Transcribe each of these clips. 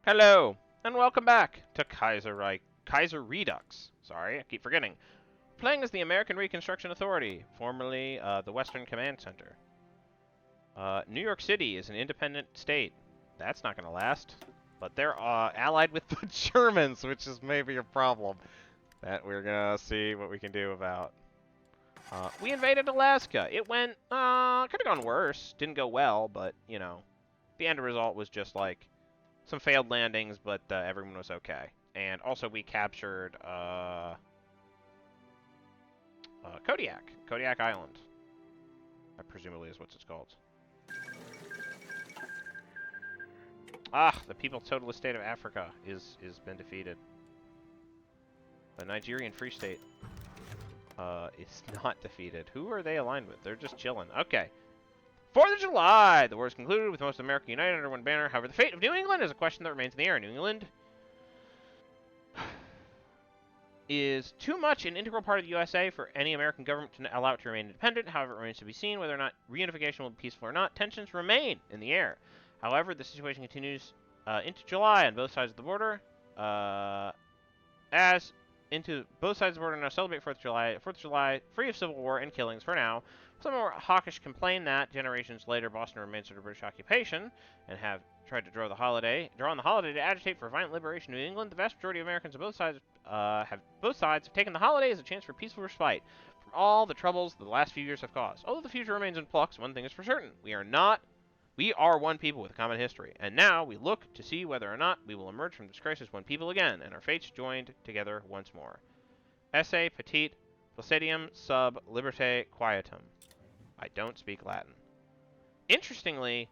Hello, and welcome back to Kaiserredux. Sorry, I keep forgetting. Playing as the American Reconstruction Authority, formerly the Western Command Center. New York City is an independent state. That's not going to last. But they're allied with the Germans, which is maybe a problem that we're going to see what we can do about. We invaded Alaska. It went, could have gone worse. Didn't go well, but, you know, the end result was just like some failed landings, but everyone was okay. And also we captured Kodiak Island. That presumably is what it's called. The People's Totalist State of Africa is been defeated. The Nigerian Free State is not defeated. Who are they aligned with? They're just chilling. Okay. 4th of July! The war is concluded with most of America united under one banner. However, the fate of New England is a question that remains in the air. New England is too much an integral part of the USA for any American government to allow it to remain independent. However, it remains to be seen whether or not reunification will be peaceful or not. Tensions remain in the air. However, the situation continues into July on both sides of the border. As into both sides of the border now celebrate 4th of July. 4th of July, free of civil war and killings for now. Some more hawkish complain that generations later Boston remains under British occupation and have tried to draw on the holiday to agitate for violent liberation in New England. The vast majority of Americans on both sides have taken the holiday as a chance for peaceful respite from all the troubles the last few years have caused. Although the future remains in flux, one thing is for certain: we are one people with a common history, and now we look to see whether or not we will emerge from this crisis one people again, and our fates joined together once more. Esse petit placidum sub liberté quietum. I don't speak Latin. Interestingly,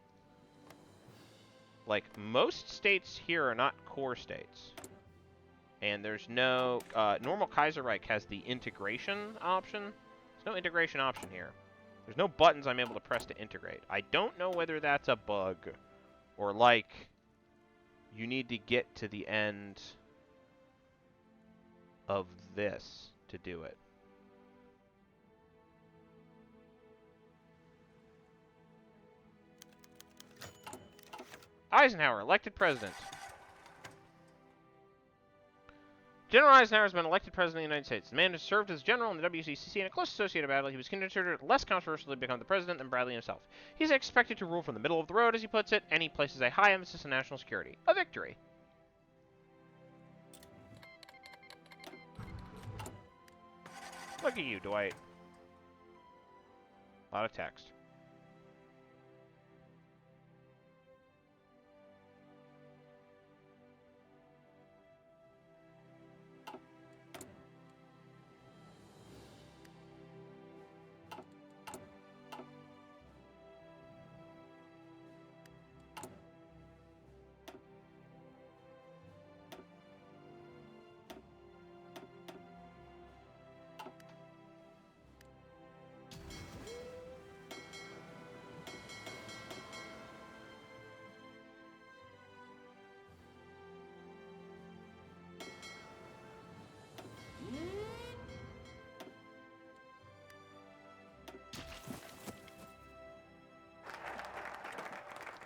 like, most states here are not core states. And there's no... normal Kaiserreich has the integration option. There's no integration option here. There's no buttons I'm able to press to integrate. I don't know whether that's a bug, or, like, you need to get to the end of this to do it. Eisenhower, elected president. General Eisenhower has been elected president of the United States. The man has served as general in the WCCC and a close associate of Bradley. He was considered less controversial to become the president than Bradley himself. He's expected to rule from the middle of the road, as he puts it, and he places a high emphasis on national security. A victory. Look at you, Dwight. A lot of text.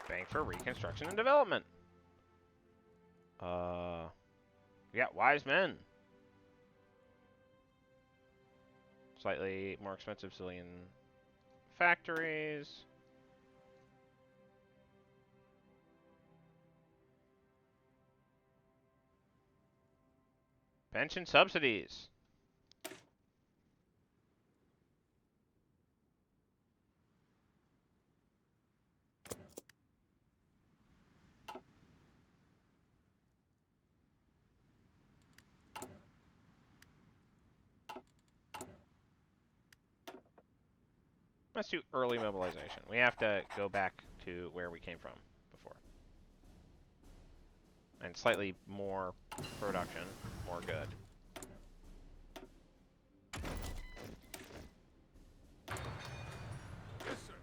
Bank for Reconstruction and Development. We got wise men. Slightly more expensive civilian factories. Pension subsidies. Let's do early mobilization. We have to go back to where we came from before. And slightly more production, more good. Yes, sir.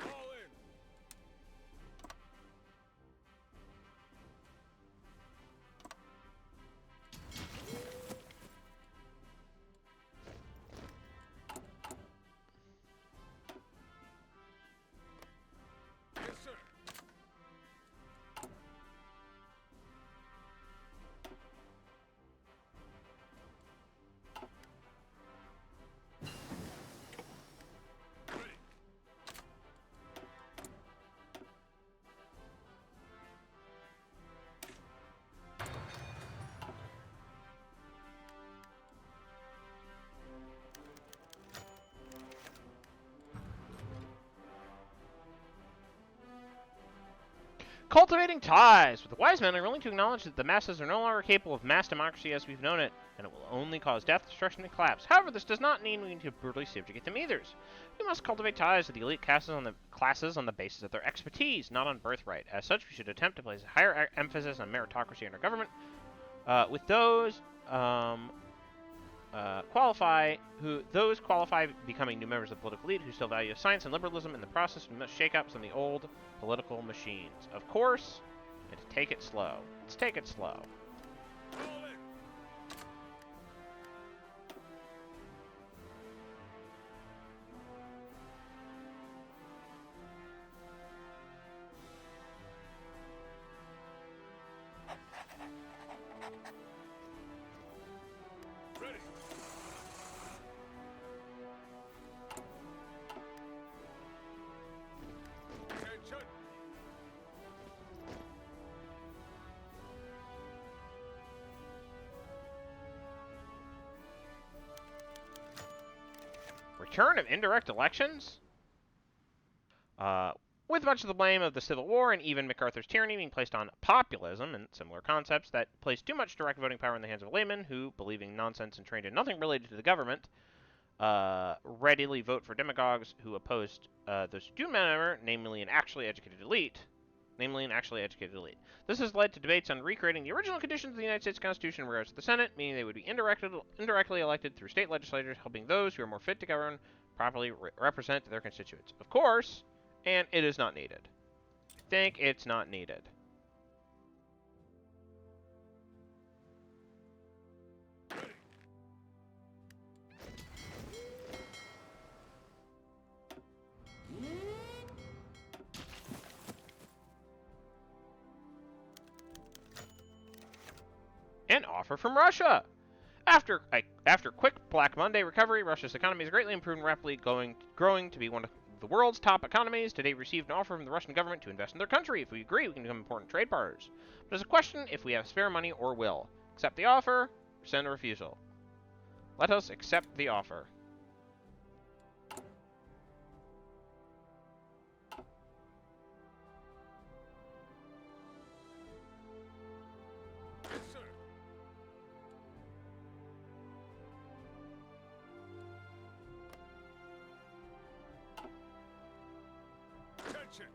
All in. Cultivating ties. With the wise men are willing to acknowledge that the masses are no longer capable of mass democracy as we've known it, and it will only cause death, destruction, and collapse. However, this does not mean we need to brutally subjugate them either. We must cultivate ties with the elite classes on the basis of their expertise, not on birthright. As such, we should attempt to place a higher emphasis on meritocracy in our government. With those those qualify becoming new members of the political elite who still value science and liberalism. In the process, we must shake up some of the old political machines. Of course, and to take it slow. Let's take it slow. Fall in. Ready. Attention. Return of indirect elections? With much of the blame of the Civil War and even MacArthur's tyranny being placed on populism and similar concepts that place too much direct voting power in the hands of laymen who, believing nonsense and trained in nothing related to the government, readily vote for demagogues who opposed those who do matter, namely an actually educated elite. This has led to debates on recreating the original conditions of the United States Constitution in regards to the Senate, meaning they would be indirectly elected through state legislators, helping those who are more fit to govern properly represent their constituents. Of course, and it is not needed. I think it's not needed. An offer from Russia. After quick Black Monday recovery, Russia's economy has greatly improved and rapidly growing to be one of the world's top economies. Today, we received an offer from the Russian government to invest in their country. If we agree, we can become important trade partners. But it's a question if we have spare money or will. Accept the offer, or send a refusal. Let us accept the offer. Yes, sir. Attention.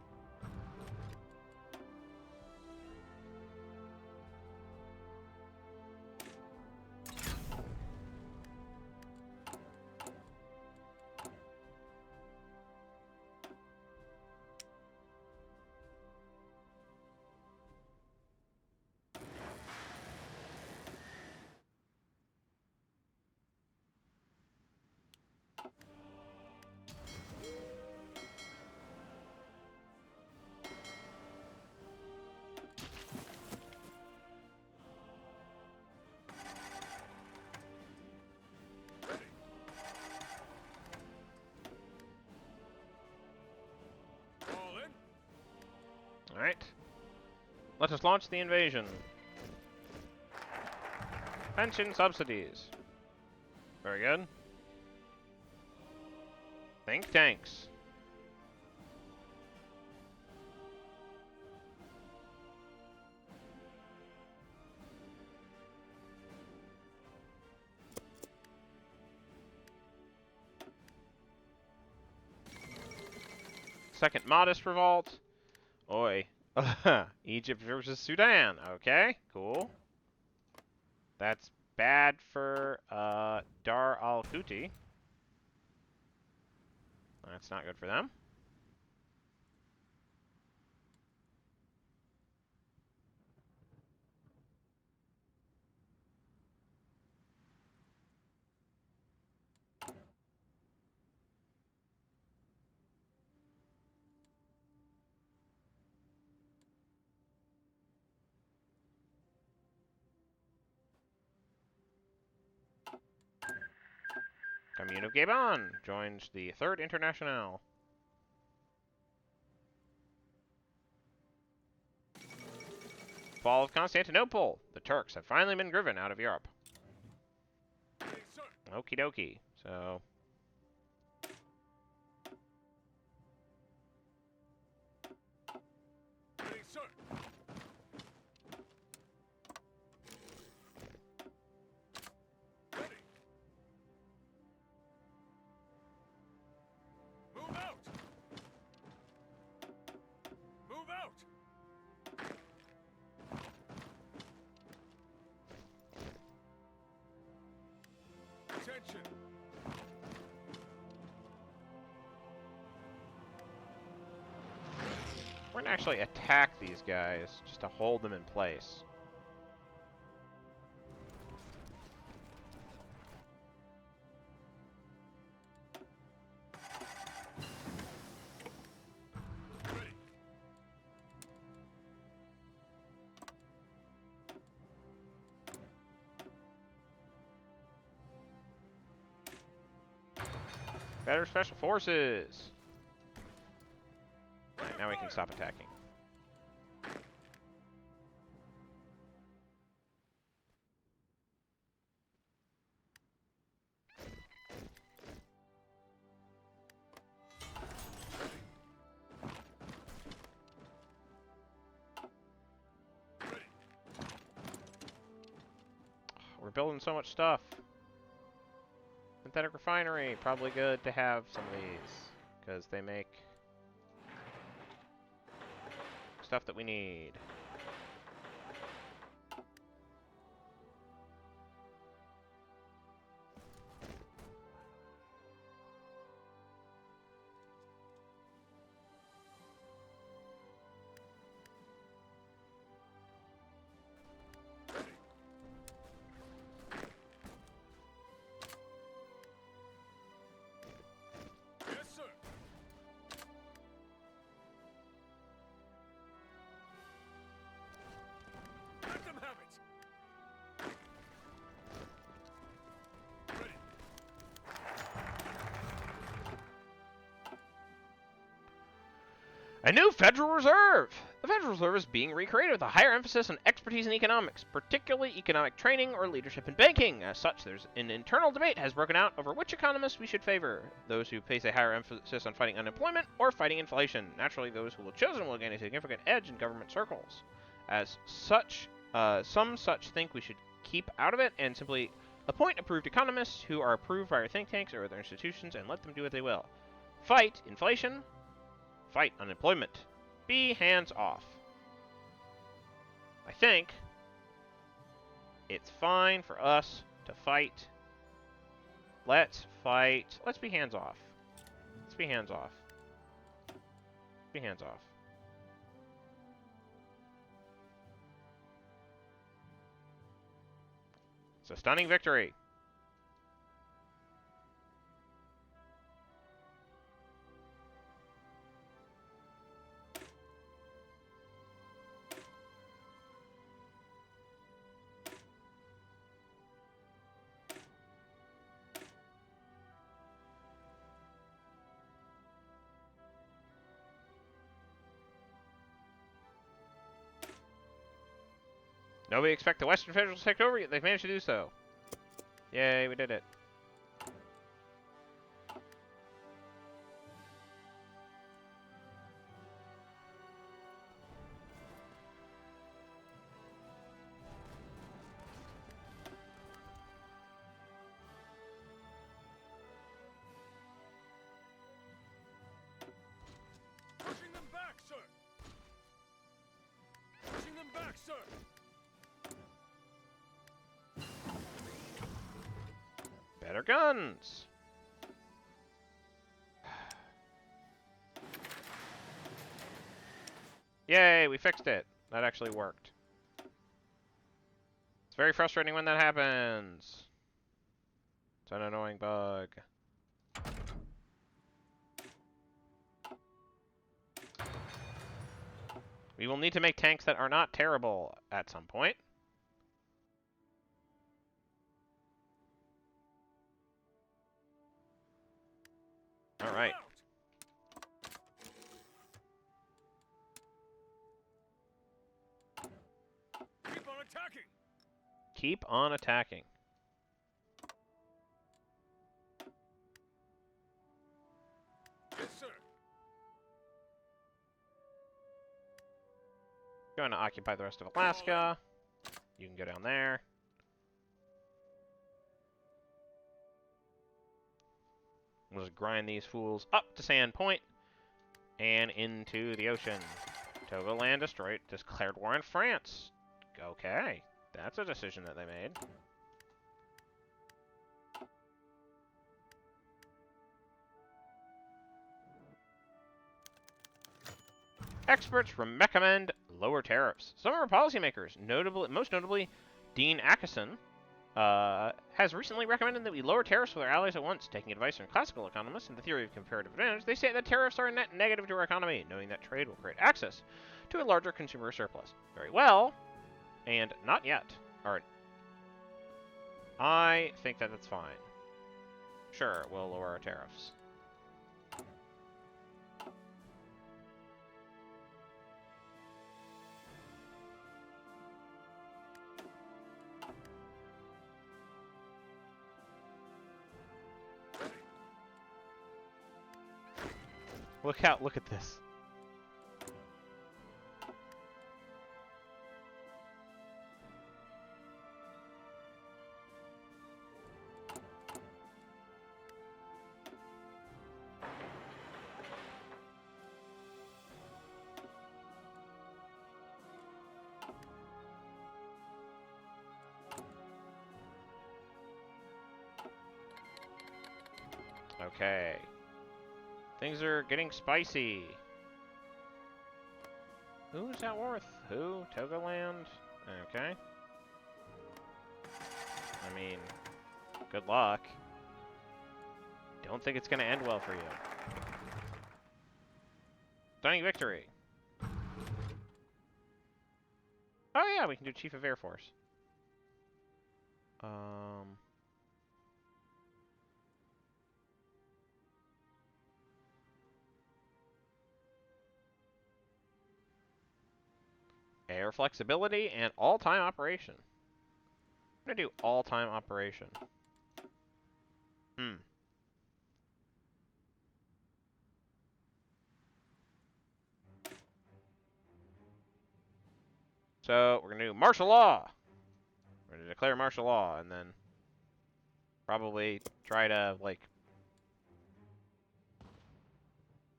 Fall in. Alright. Let us launch the invasion. Pension subsidies. Very good. Think tanks. Second modest revolt. Oi. Egypt versus Sudan. Okay, cool. That's bad for Dar al-Houthi. That's not good for them. Commune of Gabon joins the Third Internationale. Fall of Constantinople. The Turks have finally been driven out of Europe. Yes, sir. Okie dokie. So. Yes, sir. Ready. Move out. Move out. Attention. We're gonna actually attack these guys just to hold them in place. Ready. Better special forces. Alright, now we can stop attacking. Ready. We're building so much stuff. Synthetic refinery, probably good to have some of these, because they make stuff that we need. Yes, sir. Let them have it. Ready. A new Federal Reserve! The Federal Reserve is being recreated with a higher emphasis on expertise in economics, particularly economic training or leadership in banking. As such, there's an internal debate has broken out over which economists we should favor. Those who place a higher emphasis on fighting unemployment or fighting inflation. Naturally, those who will chosen will gain a significant edge in government circles. As such, some such think we should keep out of it and simply appoint approved economists who are approved by our think tanks or other institutions and let them do what they will. Fight inflation. Fight unemployment. Be hands off. I think it's fine for us to fight. Let's fight. Let's be hands off. Let's be hands off. Be hands off. It's a stunning victory. Nobody expect the Western Federals to take over, yet they've managed to do so. Yay, we did it. Pushing them back, sir. Pushing them back, sir. Better guns. Yay, we fixed it. That actually worked. It's very frustrating when that happens. It's an annoying bug. We will need to make tanks that are not terrible at some point. All right. Keep on attacking. Keep on attacking. Yes, sir. you want to occupy the rest of Alaska, you can go down there. We'll just grind these fools up to Sand Point and into the ocean. Togoland destroyed, declared war on France. Okay, that's a decision that they made. Experts recommend lower tariffs. Some of our policymakers, most notably Dean Acheson, has recently recommended that we lower tariffs with our allies at once. Taking advice from classical economists and the theory of comparative advantage, they say that tariffs are a net negative to our economy, knowing that trade will create access to a larger consumer surplus. Very well, and not yet. Alright. I think that that's fine. Sure, we'll lower our tariffs. Look at this. Okay. Things are getting spicy. Who's that worth? Who? Togoland? Okay. I mean, good luck. Don't think it's going to end well for you. Stunning victory. Oh yeah, we can do Chief of Air Force. Air flexibility and all-time operation. I'm gonna do all-time operation. So we're gonna do martial law. We're gonna declare martial law and then probably try to like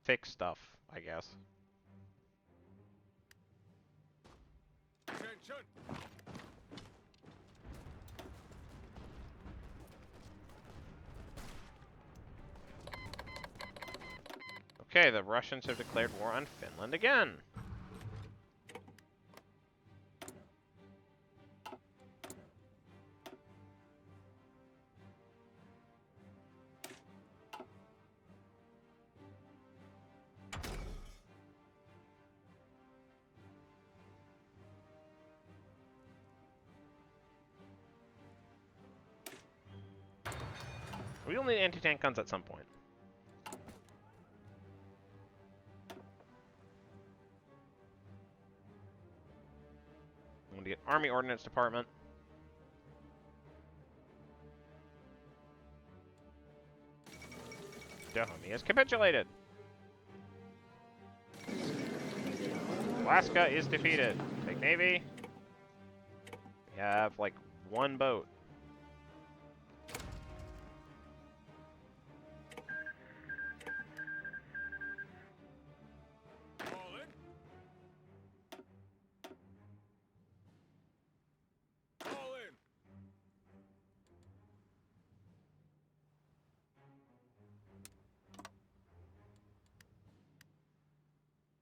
fix stuff, I guess. Attention. Okay, the Russians have declared war on Finland again. We will need anti-tank guns at some point. I'm gonna get Army Ordnance Department. Dahomey has capitulated. Alaska is defeated. Take Navy. We have like one boat. All in. All in.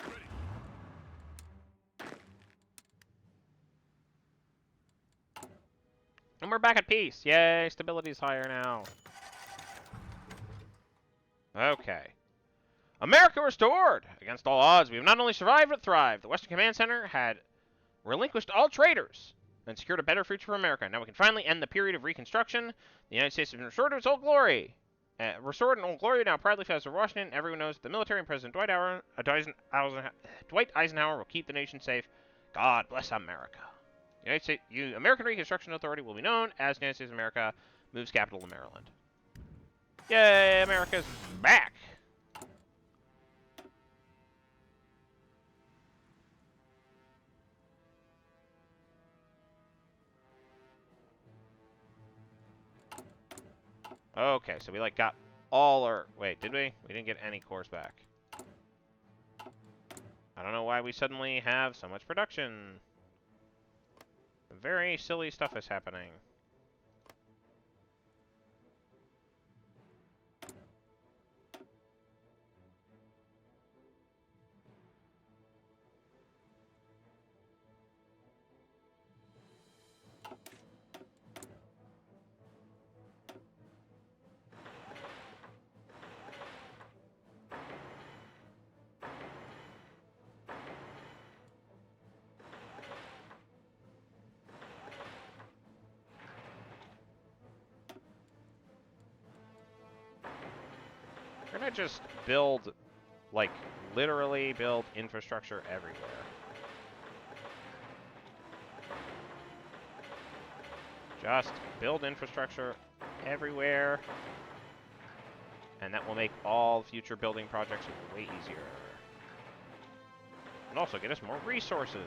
Ready. And we're back at peace. Yay, stability's higher now. Okay. America restored! Against all odds, we have not only survived but thrived. The Western Command Center had relinquished all traitors and secured a better future for America. Now we can finally end the period of Reconstruction. The United States has been restored to its old glory. Restored in old glory, now proudly flies over Washington. Everyone knows that the military and President Dwight Eisenhower will keep the nation safe. God bless America. American Reconstruction Authority will be known as the United States of America. Moves capital to Maryland. Yay, America's back. Okay, so we like got all our... Wait, did we? We didn't get any cores back. I don't know why we suddenly have so much production. Very silly stuff is happening. We're gonna just build, like, literally build infrastructure everywhere. Just build infrastructure everywhere, and that will make all future building projects way easier. And also get us more resources.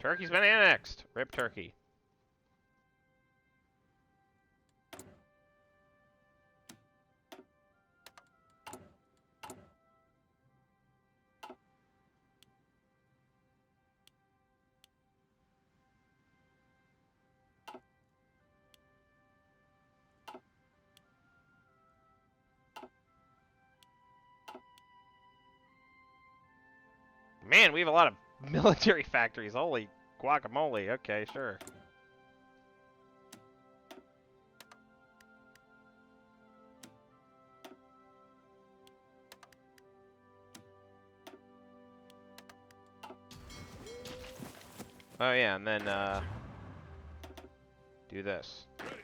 Turkey's been annexed. Rip Turkey. Man, we have a lot of military factories. Holy guacamole. Okay, sure. Oh yeah, and then do this. Ready.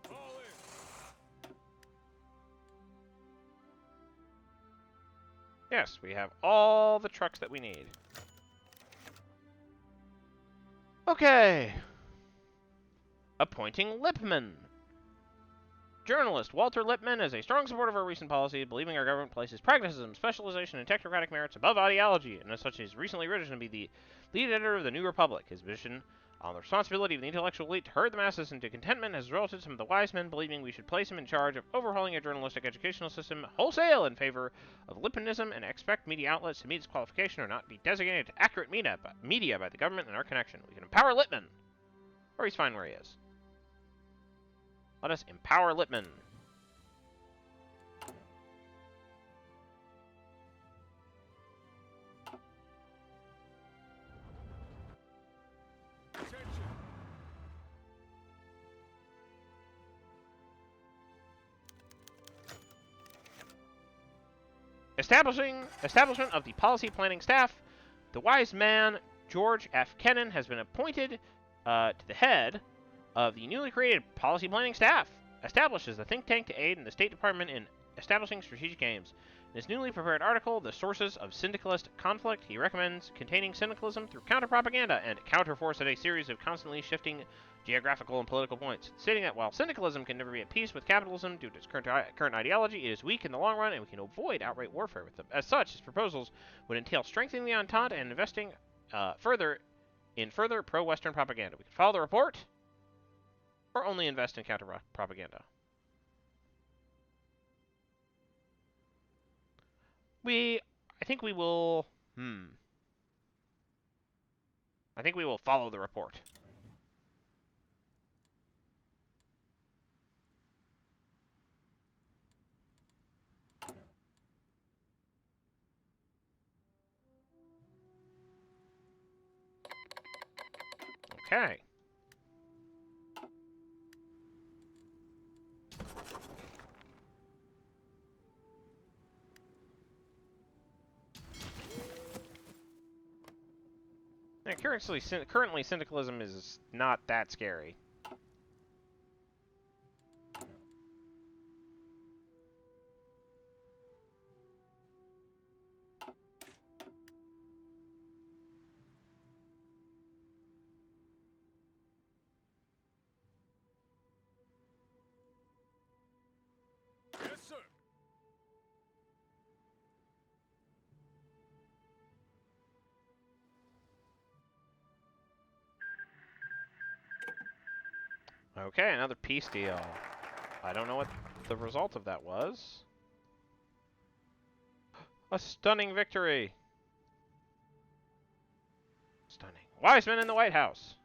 Fall in. Yes, we have all the trucks that we need. Okay. Appointing Lippmann. Journalist Walter Lippmann is a strong supporter of our recent policy, believing our government places pragmatism, specialization, and technocratic merits above ideology, and as such is recently risen to be the lead editor of the New Republic. His position on the responsibility of the intellectual elite to herd the masses into contentment has resulted in some of the wise men believing we should place him in charge of overhauling a journalistic educational system wholesale in favor of Lippmannism and expect media outlets to meet its qualification or not be designated to accurate media by the government in our connection. We can empower Lippmann, or he's fine where he is. Let us empower Lippmann. Attention. Establishment of the policy planning staff. The wise man George F. Kennan has been appointed to the head of the newly created policy planning staff. Established as a think tank to aid in the State Department in establishing strategic aims. In his newly prepared article, The Sources of Syndicalist Conflict, he recommends containing syndicalism through counter-propaganda and counterforce at a series of constantly shifting geographical and political points, stating that while syndicalism can never be at peace with capitalism due to its current ideology, it is weak in the long run and we can avoid outright warfare with them. As such, his proposals would entail strengthening the Entente and investing further pro-Western propaganda. We can follow the report. Or only invest in counter-propaganda. I think we will, I think we will follow the report. Okay. Yeah, currently, syndicalism is not that scary. Yes, sir. Okay, another peace deal. I don't know what the result of that was. A stunning victory. Stunning. Wise men in the White House.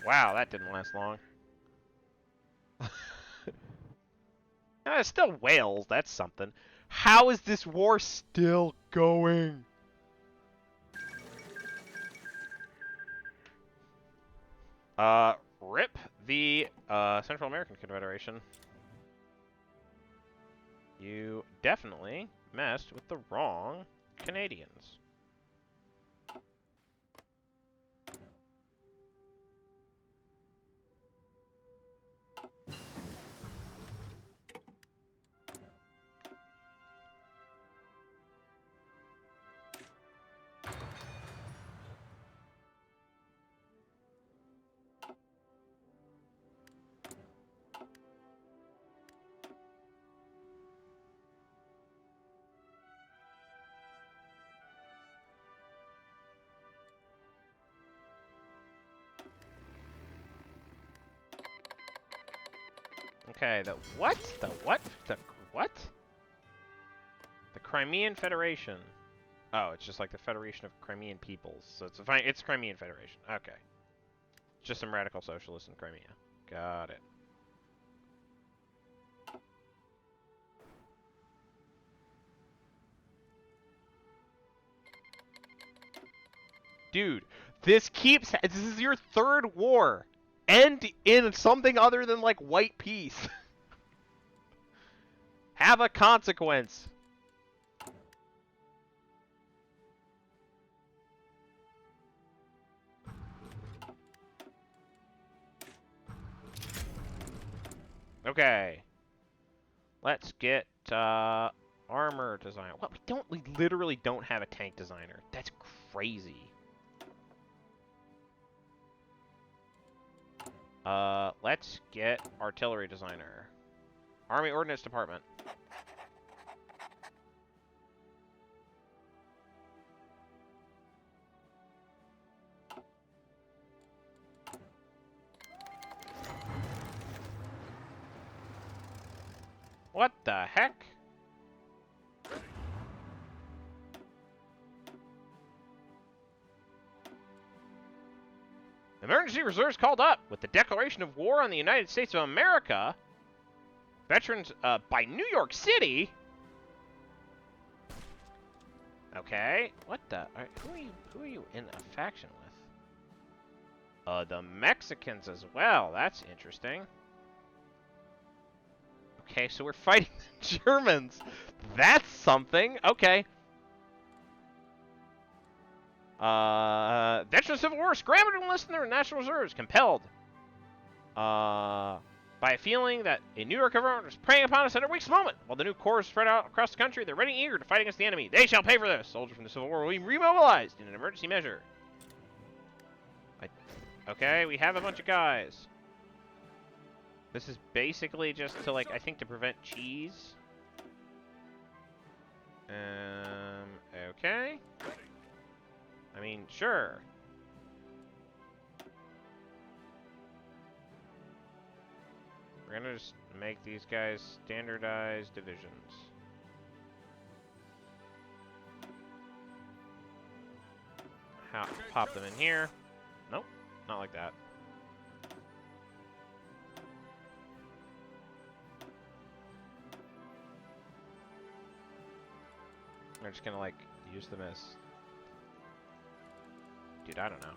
Wow, that didn't last long. It's still Wales, that's something. How is this war still going? RIP the Central American Confederation. You definitely messed with the wrong Canadians. Okay, the what? The what? The what? The Crimean Federation. Oh, it's just like the Federation of Crimean Peoples. So it's Crimean Federation. Okay. Just some radical socialists in Crimea. Got it. Dude, this is your third war. End in something other than like white peace. Have a consequence. Okay. Let's get armor design. What? We literally don't have a tank designer. That's crazy. Let's get artillery designer. Army Ordnance Department. What the heck? Emergency reserves called up with the declaration of war on the United States of America. Veterans by New York City. Okay. What the? Who are you in a faction with? The Mexicans as well. That's interesting. Okay, so we're fighting the Germans. That's something. Okay. Veterans of Civil War scrambled to enlist in their national reserves. Compelled. by a feeling that a New York government is preying upon us at our weakest moment. While the new corps spread out across the country, they're ready and eager to fight against the enemy. They shall pay for this. Soldiers from the Civil War will be remobilized in an emergency measure. Okay, we have a bunch of guys. This is basically just to, like, I think to prevent cheese. Okay. I mean, sure. We're gonna just make these guys standardized divisions. Pop them in here. Nope, not like that. We're just gonna, like, use them as... Dude, I don't know.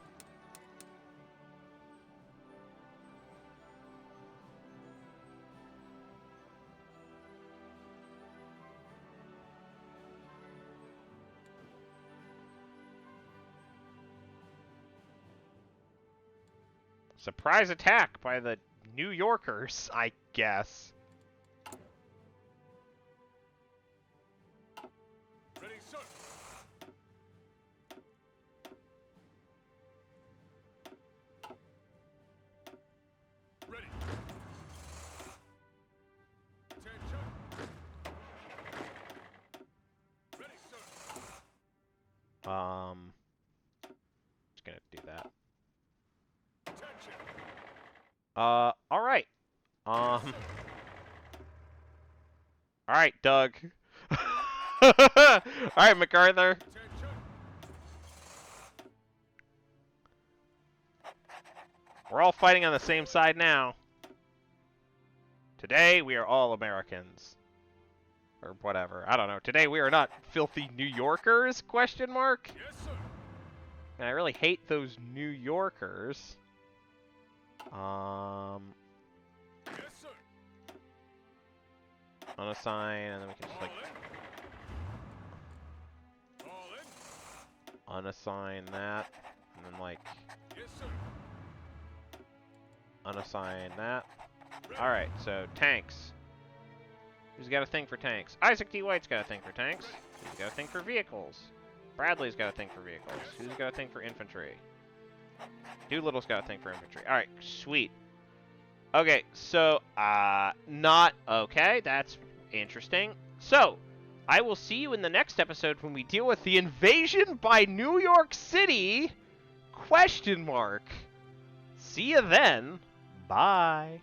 Surprise attack by the New Yorkers, I guess. Ready, sir. Ready. Attention. Ready, sir. Just gonna do that. Attention. Alright. Alright, Doug. Alright, MacArthur. Attention. We're all fighting on the same side now. Today, we are all Americans. Or whatever. I don't know. Today, we are not filthy New Yorkers, question mark? Yes, sir. And I really hate those New Yorkers. Yes, sir. Unassign, and then we can just, like, All in. unassign that. And then, like, Yes, sir. unassign that. Ready. Alright, so tanks. Who's got a thing for tanks? Isaac D. White's got a thing for tanks. Who's got a thing for vehicles? Bradley's got a thing for vehicles. Who's got a thing for infantry? Doolittle's got a thing for infantry. Alright, sweet. Okay, so, not okay. That's interesting. So, I will see you in the next episode when we deal with the invasion by New York City? Question mark. See you then. Bye.